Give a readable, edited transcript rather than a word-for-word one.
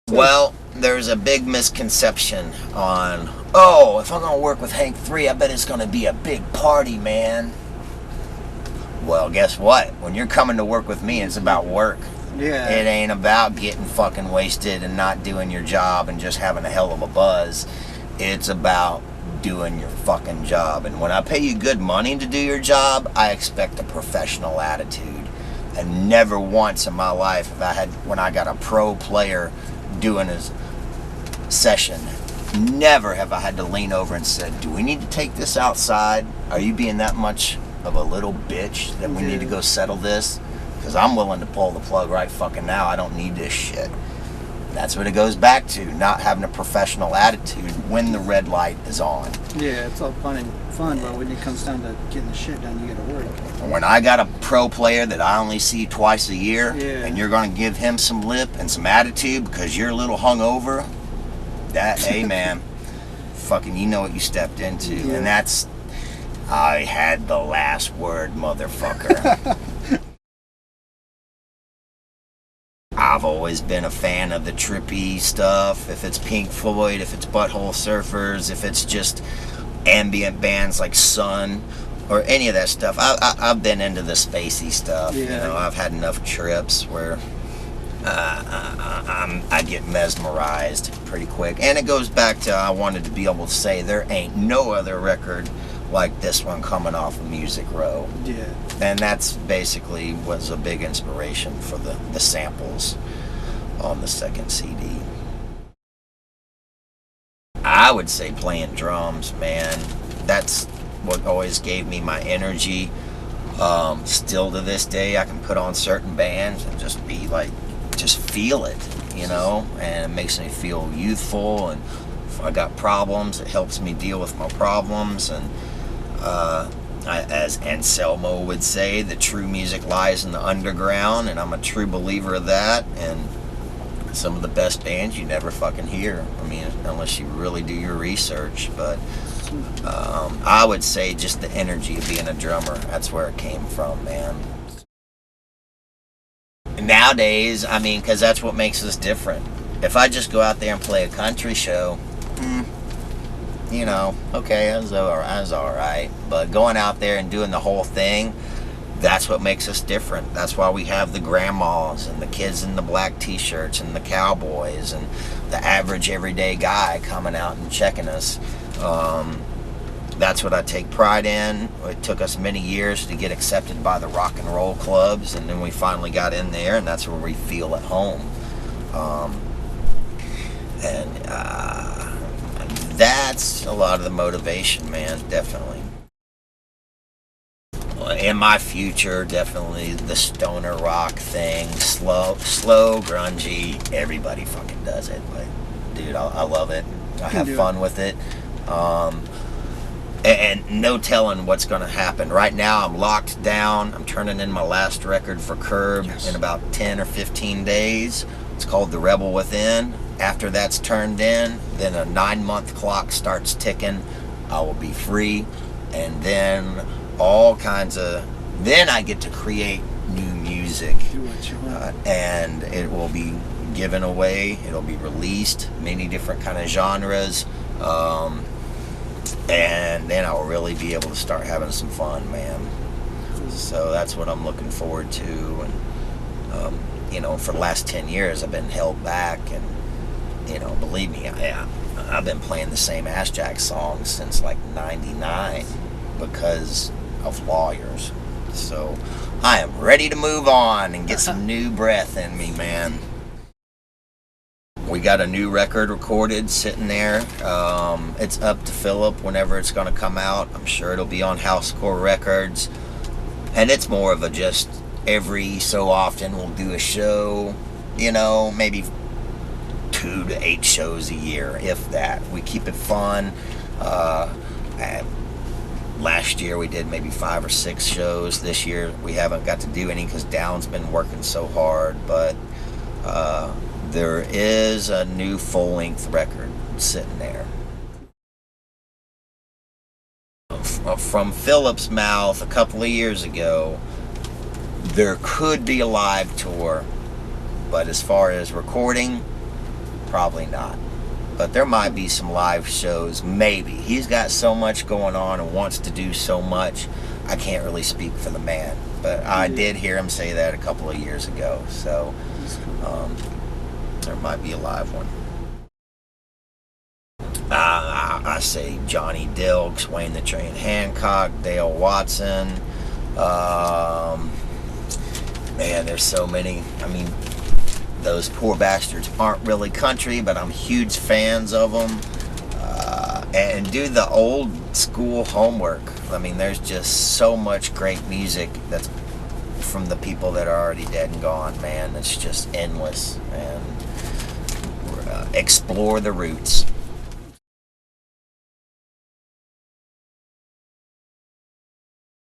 Well, there's a big misconception on, oh, if I'm going to work with Hank 3, I bet it's going to be a big party, man. Well, guess what? When you're coming to work with me, it's about work. Yeah. It ain't about getting fucking wasted and not doing your job and just having a hell of a buzz. It's about doing your fucking job. And when I pay you good money to do your job, I expect a professional attitude. And never once in my life when I got a pro player doing his session, never have I had to lean over and said, do we need to take this outside? Are you being that much of a little bitch that we need to go settle this? Because I'm willing to pull the plug right fucking now. I don't need this shit. That's what it goes back to, not having a professional attitude when the red light is on. Yeah, it's all fun, but when it comes down to getting the shit done, you gotta work. When I got a pro player that I only see twice a year, and you're going to give him some lip and some attitude because you're a little hungover, that, hey man, fucking you know what you stepped into. And that's, I had the last word, motherfucker. I've always been a fan of the trippy stuff. If it's Pink Floyd, if it's Butthole Surfers, if it's just ambient bands like Sun or any of that stuff. I've been into the spacey stuff. Yeah. You know, I've had enough trips where I get mesmerized pretty quick. And it goes back to I wanted to be able to say there ain't no other record like this one coming off of Music Row. Yeah. And that's basically was a big inspiration for the samples on the second CD. I would say playing drums, man. That's what always gave me my energy. Still to this day, I can put on certain bands and just be like, just feel it, you know? And it makes me feel youthful. And if I got problems, it helps me deal with my problems. And as Anselmo would say, the true music lies in the underground, and I'm a true believer of that. And some of the best bands you never fucking hear. I mean, unless you really do your research. But I would say just the energy of being a drummer. That's where it came from, man. Nowadays, I mean, because that's what makes us different. If I just go out there and play a country show, you know, okay, that's all right. But going out there and doing the whole thing, that's what makes us different. That's why we have the grandmas and the kids in the black t-shirts and the cowboys and the average everyday guy coming out and checking us. That's what I take pride in. It took us many years to get accepted by the rock and roll clubs, and then we finally got in there, and that's where we feel at home. That's a lot of the motivation, man, definitely. In my future, definitely the stoner rock thing, slow, grungy, everybody fucking does it. But, dude, I love it. I have fun with it. And no telling what's going to happen. Right now, I'm locked down. I'm turning in my last record for Curb in about 10 or 15 days. It's called The Rebel Within. After that's turned in, then a 9-month clock starts ticking. I will be free. And then then I get to create new music. Do what you want. And it will be given away. It'll be released, many different kind of genres. And then I'll really be able to start having some fun, man. So that's what I'm looking forward to. And, you know, for the last 10 years, I've been held back. And, you know, believe me, I've been playing the same Ass Jack songs since like 99 because of lawyers. So I am ready to move on and get some new breath in me, man. We got a new record recorded sitting there. It's up to Philip whenever it's going to come out. I'm sure it'll be on Housecore Records. And it's more of a just every so often we'll do a show, you know, maybe 2 to 8 shows a year, if that. We keep it fun. Last year we did maybe 5 or 6 shows. This year we haven't got to do any because Down's been working so hard. But there is a new full-length record sitting there. From Philip's mouth a couple of years ago, there could be a live tour, but as far as recording, Probably not. But there might be some live shows, maybe. He's got so much going on and wants to do so much. I can't really speak for the man, but I did hear him say that a couple of years ago. So there might be a live one. I say Johnny Dilks, Wayne the Train Hancock, Dale Watson. Man, there's so many. I mean, those poor bastards aren't really country, but I'm huge fans of them. And do the old school homework. I mean, there's just so much great music that's from the people that are already dead and gone, man. It's just endless. And explore the roots.